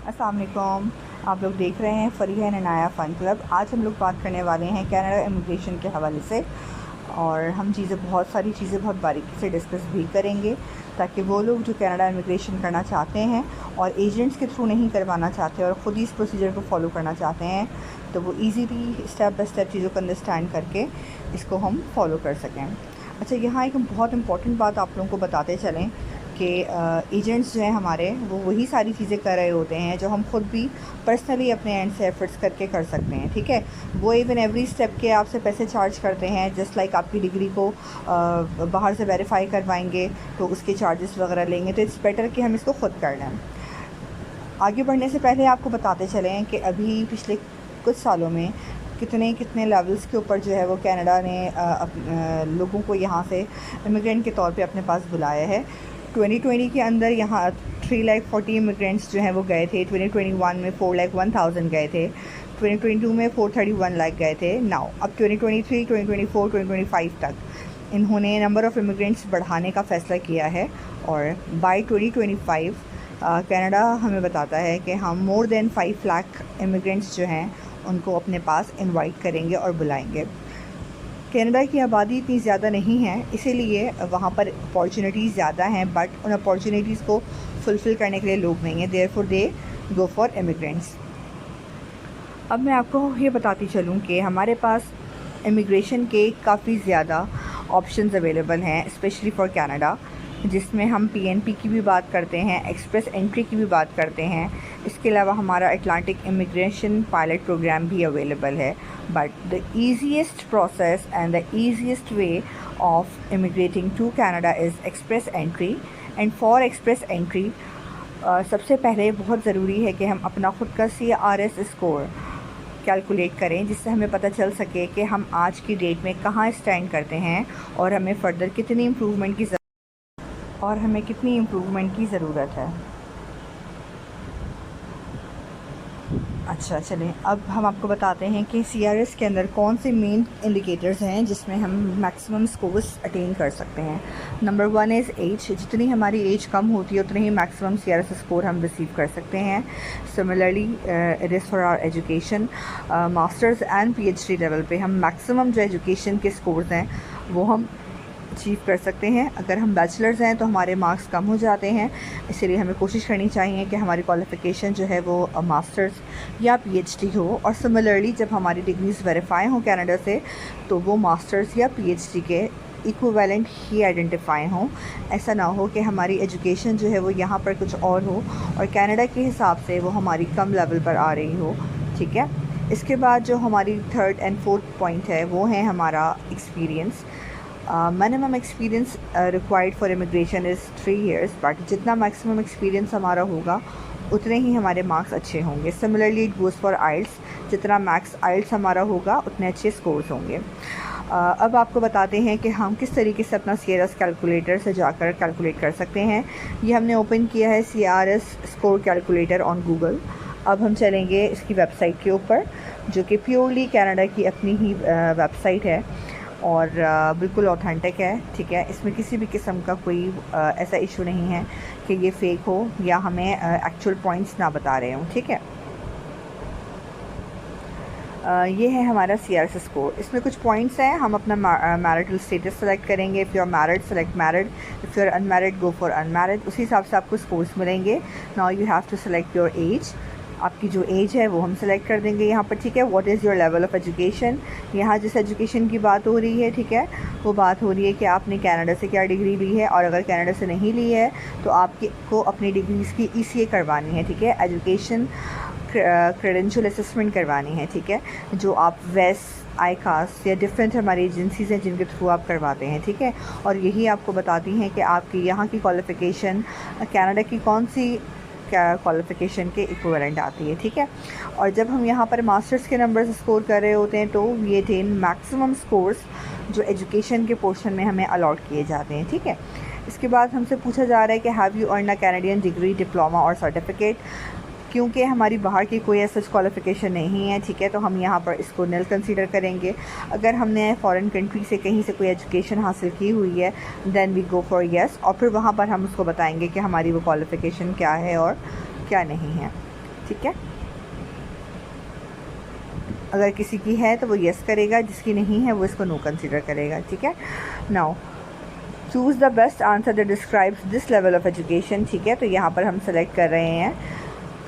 अस्सलाम वालेकुम। आप लोग देख रहे हैं फरीहा ननाया फ़न क्लब। आज हम लोग बात करने वाले हैं कनाडा इमिग्रेशन के हवाले से, और हम बहुत सारी चीज़ें बहुत बारीकी से डिस्कस भी करेंगे ताकि वो लोग जो कनाडा इमिग्रेशन करना चाहते हैं और एजेंट्स के थ्रू नहीं करवाना चाहते और ख़ुद ही इस प्रोसीजर को फॉलो करना चाहते हैं, तो वो ईज़िली स्टेप बाय स्टेप चीज़ों को अंडरस्टैंड करके इसको हम फॉलो कर सकें। अच्छा, यहाँ एक बहुत इम्पॉर्टेंट बात आप लोगों को बताते चलें कि एजेंट्स जो हैं हमारे, वो वही सारी चीज़ें कर रहे होते हैं जो हम खुद भी पर्सनली अपने एंड से एफर्ट्स करके कर सकते हैं। ठीक है, वो इवन एवरी स्टेप के आपसे पैसे चार्ज करते हैं। जस्ट लाइक आपकी डिग्री को बाहर से वेरीफाई करवाएंगे तो उसके चार्जेस वगैरह लेंगे, तो इट्स बेटर कि हम इसको खुद कर लें। आगे बढ़ने से पहले आपको बताते चलें कि अभी पिछले कुछ सालों में कितने कितने लेवल्स के ऊपर जो है वो कनाडा ने लोगों को यहाँ से इमिग्रेंट के तौर पे अपने पास बुलाया है। 2020 के अंदर यहाँ 340,000 इमिग्रेंट्स जो हैं वो गए थे। 2021 में 401,000 गए थे। 2022 में 431 लाख गए थे। नाउ अब 2023, 2024, 2025 तक इन्होंने नंबर ऑफ़ इमिग्रेंट्स बढ़ाने का फ़ैसला किया है, और बाय 2025 कनाडा हमें बताता है कि हम मोर देन 5 लाख इमिग्रेंट्स जो हैं उनको अपने पास इनवाइट करेंगे और बुलाएंगे। कनाडा की आबादी इतनी ज़्यादा नहीं है, इसीलिए वहाँ पर अपॉर्चुनिटीज़ ज़्यादा हैं, बट उन अपॉर्चुनिटीज़ को फुलफ़िल करने के लिए लोग नहीं हैं। Therefore they go for immigrants. अब मैं आपको ये बताती चलूँ कि हमारे पास इमिग्रेशन के काफ़ी ज़्यादा ऑप्शंस अवेलेबल हैं, स्पेशली फॉर कनाडा, जिसमें हम पीएनपी की भी बात करते हैं, एक्सप्रेस एंट्री की भी बात करते हैं। इसके अलावा हमारा अटलांटिक इमिग्रेशन पायलट प्रोग्राम भी अवेलेबल है। But the easiest process and the easiest way of immigrating to Canada is express entry. And for express entry सबसे पहले बहुत ज़रूरी है कि हम अपना ख़ुद का CRS स्कोर कैलकुलेट करें, जिससे हमें पता चल सके कि हम आज की डेट में कहाँ स्टैंड करते हैं और हमें फ़र्दर कितनी इम्प्रूवमेंट की ज़रूरत है। अच्छा, चलें अब हम आपको बताते हैं कि CRS के अंदर कौन से मेन इंडिकेटर्स हैं जिसमें हम मैक्सिमम स्कोर्स अटेन कर सकते हैं। Number 1 is age. जितनी हमारी एज कम होती है उतनी ही मैक्सिमम CRS स्कोर हम रिसीव कर सकते हैं। Similarly it is for our education. Masters and PhD level पे हम मैक्सिमम जो एजुकेशन के स्कोर्स हैं वो हम अचीव कर सकते हैं। अगर हम बैचलर्स हैं तो हमारे मार्क्स कम हो जाते हैं, इसीलिए हमें कोशिश करनी चाहिए कि हमारी क्वालिफ़िकेशन जो है वो मास्टर्स या PhD हो। और सिमिलरली जब हमारी डिग्रीज़ वेरीफाई हों कनाडा से, तो वो मास्टर्स या PhD के इक्विवेलेंट ही आइडेंटिफाई हों। ऐसा ना हो कि हमारी एजुकेशन जो है वो यहाँ पर कुछ और हो और कनाडा के हिसाब से वो हमारी कम लेवल पर आ रही हो। ठीक है, इसके बाद जो हमारी थर्ड एंड फोर्थ पॉइंट है वो है हमारा experience. Minimum experience required for immigration is 3 years, but जितना मैक्सिमम एक्सपीरियंस हमारा होगा उतने ही हमारे मार्क्स अच्छे होंगे। सिमिलरली इट गोज़ फॉर आइल्स। जितना मैक्स आइल्स हमारा होगा उतने अच्छे स्कोर्स होंगे। अब आपको बताते हैं कि हम किस तरीके से अपना CRS कैलकुलेटर से जाकर कैलकुलेट कर सकते हैं। ये हमने ओपन किया है CRS score calculator on Google. अब हम चलेंगे इसकी वेबसाइट के ऊपर, जो कि प्योरली कनाडा की अपनी ही वेबसाइट है और बिल्कुल ऑथेंटिक है। ठीक है, इसमें किसी भी किस्म का कोई ऐसा इशू नहीं है कि ये फ़ेक हो या हमें एक्चुअल पॉइंट्स ना बता रहे हों। ठीक है, ये है हमारा CRS स्कोर। इसमें कुछ पॉइंट्स हैं। हम अपना मैरिटल स्टेटस सेलेक्ट करेंगे। If you are married select married, if you are unmarried go for unmarried. उसी हिसाब से आपको स्कोर्स मिलेंगे। Now you have to select your age. आपकी जो एज है वो हम सेलेक्ट कर देंगे यहाँ पर। ठीक है, what is your level of education. यहाँ जिस एजुकेशन की बात हो रही है, ठीक है, वो बात हो रही है कि आपने कनाडा से क्या डिग्री ली है, और अगर कनाडा से नहीं ली है तो आपको अपनी डिग्रीज़ की ECA करवानी है। ठीक है, एजुकेशन क्रेडेंशियल असेसमेंट करवानी है। ठीक है, जो आप वेस ICAS या डिफरेंट हमारी एजेंसीज़ हैं जिनके थ्रू आप करवाते हैं। ठीक है, और यही आपको बताती हैं कि आपकी यहाँ की क्वालिफ़िकेशन कनाडा की कौन सी क्वालिफ़िकेशन के इक्विवेलेंट आती है। ठीक है, और जब हम यहाँ पर मास्टर्स के नंबर्स स्कोर कर रहे होते हैं तो ये थे मैक्सिमम स्कोर्स जो एजुकेशन के पोर्शन में हमें अलॉट किए जाते हैं। ठीक है, इसके बाद हमसे पूछा जा रहा है कि have you earn a Canadian degree, diploma और सर्टिफिकेट। क्योंकि हमारी बाहर की कोई ऐसा क्वालिफ़िकेशन नहीं है, ठीक है, तो हम यहाँ पर इसको नल कंसीडर करेंगे। अगर हमने फ़ॉरेन कंट्री से कहीं से कोई एजुकेशन हासिल की हुई है then we go for yes, और फिर वहाँ पर हम उसको बताएंगे कि हमारी वो क्वालिफ़िकेशन क्या है और क्या नहीं है। ठीक है। अगर किसी की है तो वो येस करेगा, जिसकी नहीं है वो इसको नो कंसिडर करेगा, ठीक है। Now choose the best answer that describes this level of education, ठीक है। तो यहाँ पर हम सेलेक्ट कर रहे हैं,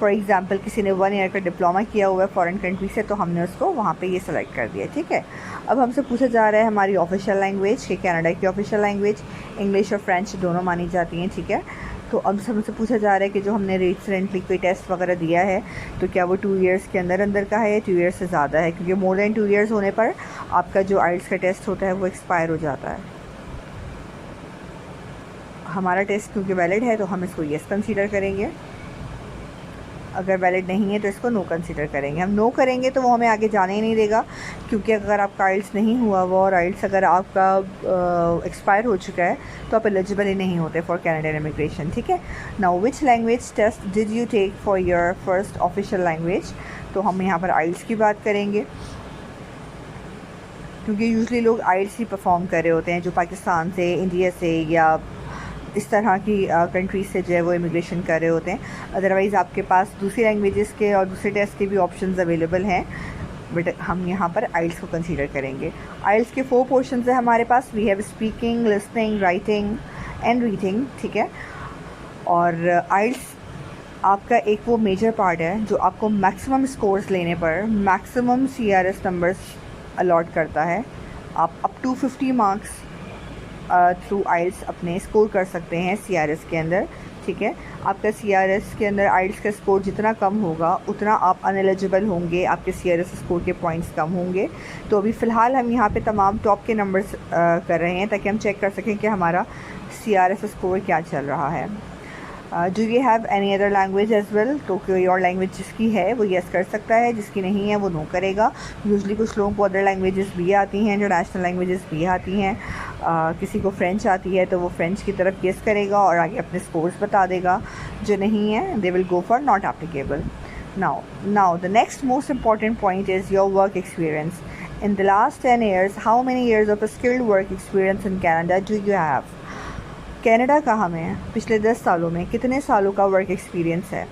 फॉर एग्ज़ाम्पल किसी ने 1 ईयर का डिप्लोमा किया हुआ है फ़ॉरेन कंट्री से, तो हमने उसको वहाँ पे ये सेलेक्ट कर दिया, ठीक है। अब हमसे पूछा जा रहा है हमारी ऑफिशियल लैंग्वेज, कि कनाडा की ऑफिशियल लैंग्वेज इंग्लिश और फ्रेंच दोनों मानी जाती हैं, ठीक है। तो अब हमसे पूछा जा रहा है कि जो हमने रिसेंटली कोई टेस्ट वगैरह दिया है तो क्या वो 2 ईयर्स के अंदर का है या 2 ईयर्स से ज़्यादा है, क्योंकि मोर देन 2 ईयर्स होने पर आपका जो आइल्स का टेस्ट होता है वो एक्सपायर हो जाता है। हमारा टेस्ट क्योंकि वैलिड है तो हम इसको येस कंसीडर करेंगे, अगर वैलिड नहीं है तो इसको नो कंसीडर करेंगे। हम नो करेंगे तो वो हमें आगे जाने ही नहीं देगा, क्योंकि अगर आपका आइल्स नहीं हुआ वो और आइल्स अगर आपका एक्सपायर हो चुका है तो आप एलिजिबल ही नहीं होते फॉर कैनेडियन इमिग्रेशन, ठीक है। Now which language test did you take for your first official language, तो हम यहाँ पर आइल्स की बात करेंगे, क्योंकि यूजली लोग आइल्स ही परफॉर्म कर रहे होते हैं जो पाकिस्तान से, इंडिया से या इस तरह की कंट्रीज से जो है वो इमिग्रेशन कर रहे होते हैं। अदरवाइज़ आपके पास दूसरी लैंग्वेजेस के और दूसरे टेस्ट के भी ऑप्शंस अवेलेबल हैं, बट हम यहाँ पर आइल्स को कंसीडर करेंगे। आइल्स के 4 पोर्शंस है हमारे पास, we have speaking, listening, writing and reading, ठीक है। और आइल्स आपका एक वो मेजर पार्ट है जो आपको मैक्सिमम स्कोर्स लेने पर मैक्सिमम CRS नंबर्स अलॉट करता है। आप अप टू 50 मार्क्स थ्रू आइल्स अपने स्कोर कर सकते हैं CRS के अंदर, ठीक है। आपका CRS के अंदर आइल्स का स्कोर जितना कम होगा उतना आप अनएलिजिबल होंगे, आपके CRS स्कोर के पॉइंट्स कम होंगे। तो अभी फ़िलहाल हम यहाँ पे तमाम टॉप के नंबर्स कर रहे हैं ताकि हम चेक कर सकें कि हमारा CRS स्कोर क्या चल रहा है। Do you have any other language as well, तो कोई और लैंग्वेज जिसकी है वो येस कर सकता है, जिसकी नहीं है वो नो करेगा। यूजली कुछ लोगों को अदर लैंग्वेजेस भी आती हैं, इंटरनेशनल लैंग्वेजेस भी आती हैं। किसी को फ्रेंच आती है तो वो फ्रेंच की तरफ येस करेगा और आगे अपने स्कोर्स बता देगा। जो नहीं है they will go for not applicable. Now the next most important point is your work experience. In the last 10 years, how many years of a skilled work experience in Canada do you have? Canada का हमें पिछले 10 सालों में कितने सालों का work experience है।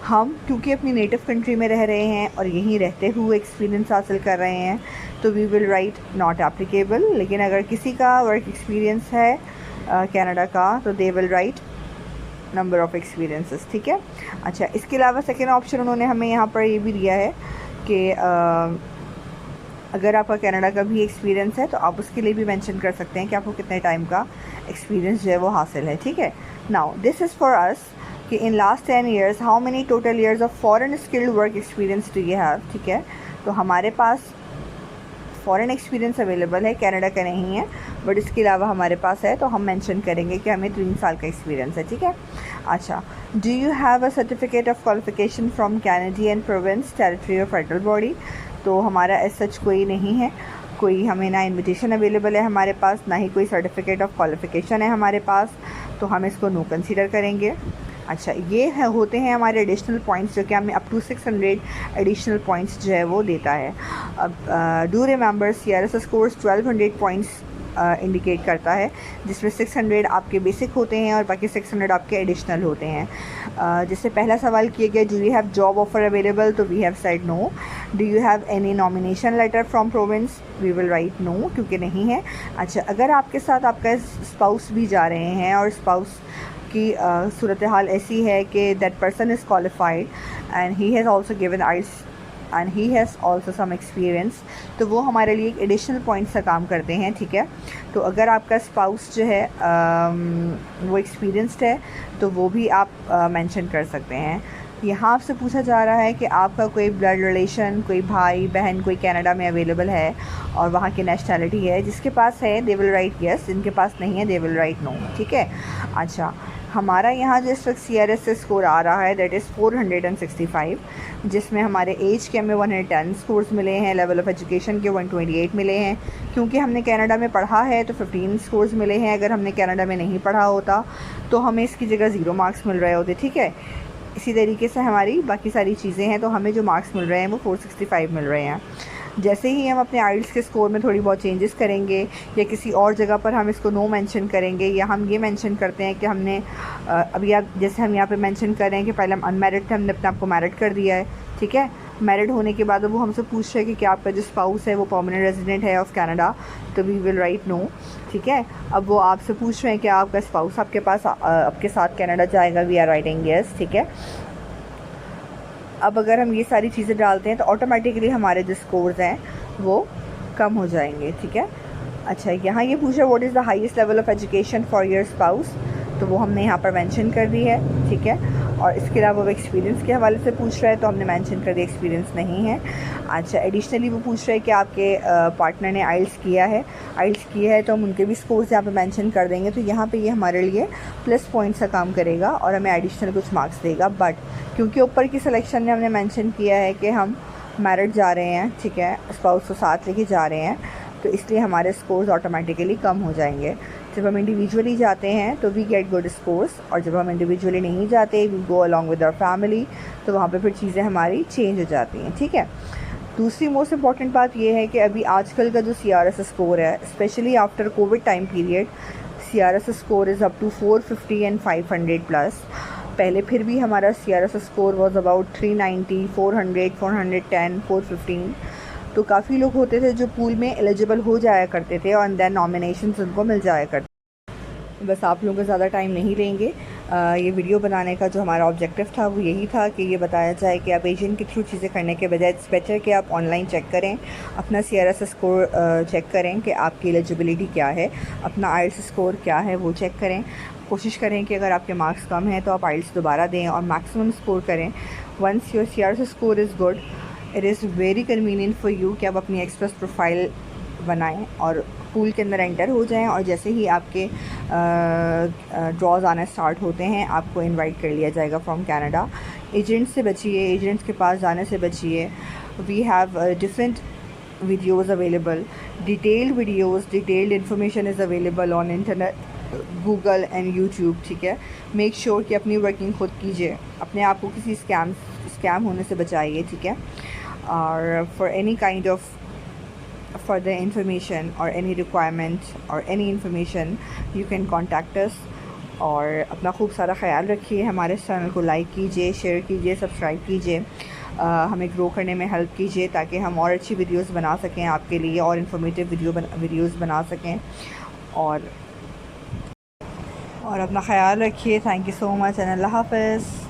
हम क्योंकि अपनी नेटिव कंट्री में रह रहे हैं और यहीं रहते हुए एक्सपीरियंस हासिल कर रहे हैं तो we will write not applicable. लेकिन अगर किसी का वर्क एक्सपीरियंस है कनाडा का तो they will write number of experiences, ठीक है। अच्छा, इसके अलावा सेकेंड ऑप्शन उन्होंने हमें यहाँ पर ये भी दिया है कि अगर आपका कनाडा का भी एक्सपीरियंस है तो आप उसके लिए भी मेंशन कर सकते हैं कि आपको कितने टाइम का एक्सपीरियंस जो है वो हासिल है, ठीक है। Now this is for us कि in last 10 years how many total years of foreign skilled work experience do you have, ठीक है। तो हमारे पास फ़ॉरेन एक्सपीरियंस अवेलेबल है, कनाडा का नहीं है, बट इसके अलावा हमारे पास है तो हम मेंशन करेंगे कि हमें 3 साल का एक्सपीरियंस है, ठीक है। अच्छा, do you have a certificate of qualification from Canadian province, territory और फेडरल बॉडी। तो हमारा एज सच कोई नहीं है, कोई हमें ना इनविटेशन अवेलेबल है हमारे पास, ना ही कोई सर्टिफिकेट ऑफ क्वालिफिकेशन है हमारे पास, तो हम इसको नो कंसीडर करेंगे। अच्छा, ये होते हैं हमारे एडिशनल पॉइंट्स जो कि हमें अप टू 600 एडिशनल पॉइंट्स जो है वो देता है। अब do remember CRS scores 1200 points indicate करता है, जिसमें 600 आपके बेसिक होते हैं और बाकी 600 आपके एडिशनल होते हैं। जिससे पहला सवाल किया गया do you have job offer available, तो we have said no. Do you have any nomination letter from province, we will write no, क्योंकि नहीं है। अच्छा, अगर आपके साथ आपका स्पाउस भी जा रहे हैं और स्पाउस की सूरत हाल ऐसी है कि that person is qualified and he has also given IELTS and he has also some experience, तो वो हमारे लिए एक एडिशनल पॉइंट का काम करते हैं, ठीक है। तो अगर आपका स्पाउस जो है वो एक्सपीरियंस्ड है तो वो भी आप मेंशन कर सकते हैं। यहाँ आपसे पूछा जा रहा है कि आपका कोई ब्लड रिलेशन, कोई भाई बहन कोई कनाडा में अवेलेबल है और वहाँ की नेशनैलिटी है, जिसके पास है दे विल राइट येस, जिनके पास नहीं है दे विल राइट नो, ठीक है। अच्छा, हमारा यहाँ जो इस वक्त CRS से स्कोर आ रहा है दैट इज़ 465, जिसमें हमारे एज के हमें 110 स्कोर्स मिले हैं, लेवल ऑफ़ एजुकेशन के 128 मिले हैं। क्योंकि हमने कनाडा में पढ़ा है तो 15 स्कोर्स मिले हैं, अगर हमने कनाडा में नहीं पढ़ा होता तो हमें इसकी जगह 0 मार्क्स मिल रहे होते, ठीक है। इसी तरीके से हमारी बाकी सारी चीज़ें हैं, तो हमें जो मार्क्स मिल रहे हैं वो 465 मिल रहे हैं। जैसे ही हम अपने आइल्स के स्कोर में थोड़ी बहुत चेंजेस करेंगे या किसी और जगह पर हम इसको नो मेंशन करेंगे या हम ये मेंशन करते हैं कि हमने अभी आप जैसे हम यहाँ पे मेंशन कर रहे हैं कि पहले हम अनमैरिड थे, हमने अपने आप को मैरिड कर दिया है, ठीक है। मैरिड होने के बाद वो हमसे पूछ रहे हैं कि क्या आपका जो स्पाउस है वो परमानेंट रेजिडेंट है ऑफ कनाडा, तो वी विल राइट नो, ठीक है। अब वो आपसे पूछ रहे हैं कि आपका स्पाउस आपके पास आपके साथ कनाडा जाएगा, वी आर राइटिंग यस, ठीक है। अब अगर हम ये सारी चीज़ें डालते हैं तो ऑटोमेटिकली हमारे जो स्कोर्स हैं वो कम हो जाएंगे, ठीक है। अच्छा, यहाँ ये पूछ रहा है what is the highest level of education for your spouse, तो वो हमने यहाँ पर मेंशन कर दी है, ठीक है। और इसके अलावा वो एक्सपीरियंस के हवाले से पूछ रहा है तो हमने मेंशन कर दिया एक्सपीरियंस नहीं है। अच्छा, एडिशनली वो पूछ रहा है कि आपके पार्टनर ने आइल्स किया है, तो हम उनके भी स्कोर्स यहाँ पे मेंशन कर देंगे, तो यहाँ पे ये हमारे लिए प्लस पॉइंट्स का काम करेगा और हमें एडिशनल कुछ मार्क्स देगा। बट क्योंकि ऊपर की सिलेक्शन में हमने मेंशन किया है कि हम मैरिड जा रहे हैं, ठीक है, स्पाउस को साथ लेके जा रहे हैं, तो इसलिए हमारे स्कोर्स ऑटोमेटिकली कम हो जाएंगे। जब हम इंडिविजुअली जाते हैं तो वी गेट गुड स्कोर्स, और जब हम इंडिविजुअली नहीं जाते, we go along with our family, तो वहाँ पे फिर चीज़ें हमारी चेंज हो जाती हैं, ठीक है। दूसरी मोस्ट इम्पॉर्टेंट बात यह है कि अभी आजकल का जो CRS स्कोर है, specially after covid time period, CRS score is up to 450 and 500 plus. पहले फिर भी हमारा CRS स्कोर वॉज अबाउट 390, 400, 410, 415, तो काफ़ी लोग होते थे जो पूल में एलिजिबल हो जाया करते थे और देन नॉमिनेशंस उनको मिल जाया करते। बस आप लोगों का ज़्यादा टाइम नहीं लेंगे। ये वीडियो बनाने का जो हमारा ऑब्जेक्टिव था वो यही था कि ये बताया जाए कि आप एजेंट के थ्रू चीज़ें करने के बजाय इट्स बेटर कि आप ऑनलाइन चेक करें, अपना CRS स्कोर चेक करें कि आपकी एलिजिबिलिटी क्या है, अपना आइल्स स्कोर क्या है वो चेक करें। कोशिश करें कि अगर आपके मार्क्स कम हैं तो आप आइल्स दोबारा दें और मैक्सिमम स्कोर करें। Once your CRS score is good, it is very convenient for you कि आप अपनी एक्सप्रेस प्रोफाइल बनाएं और पूल के अंदर एंटर हो जाएं, और जैसे ही आपके ड्रॉज आना स्टार्ट होते हैं आपको इनवाइट कर लिया जाएगा फ्रॉम कनाडा। एजेंट्स से बचिए, एजेंट्स के पास जाने से बचिए। We have different videos available, detailed videos, detailed information is available on internet, Google and YouTube, ठीक है। मेक श्योर कि अपनी वर्किंग खुद कीजिए, अपने आप को किसी स्कैम होने से बचाइए, ठीक है। और for any kind of further information or any requirement or any information you can contact us। और अपना खूब सारा ख्याल रखिए, हमारे चैनल को लाइक कीजिए, शेयर कीजिए, सब्सक्राइब कीजिए, हमें ग्रो करने में हेल्प कीजिए ताकि हम और अच्छी वीडियोस बना सकें आपके लिए, और इन्फॉर्मेटिव वीडियोस बना सकें। और अपना ख्याल रखिए। Thank you so much and अल्लाह हाफ़िज़।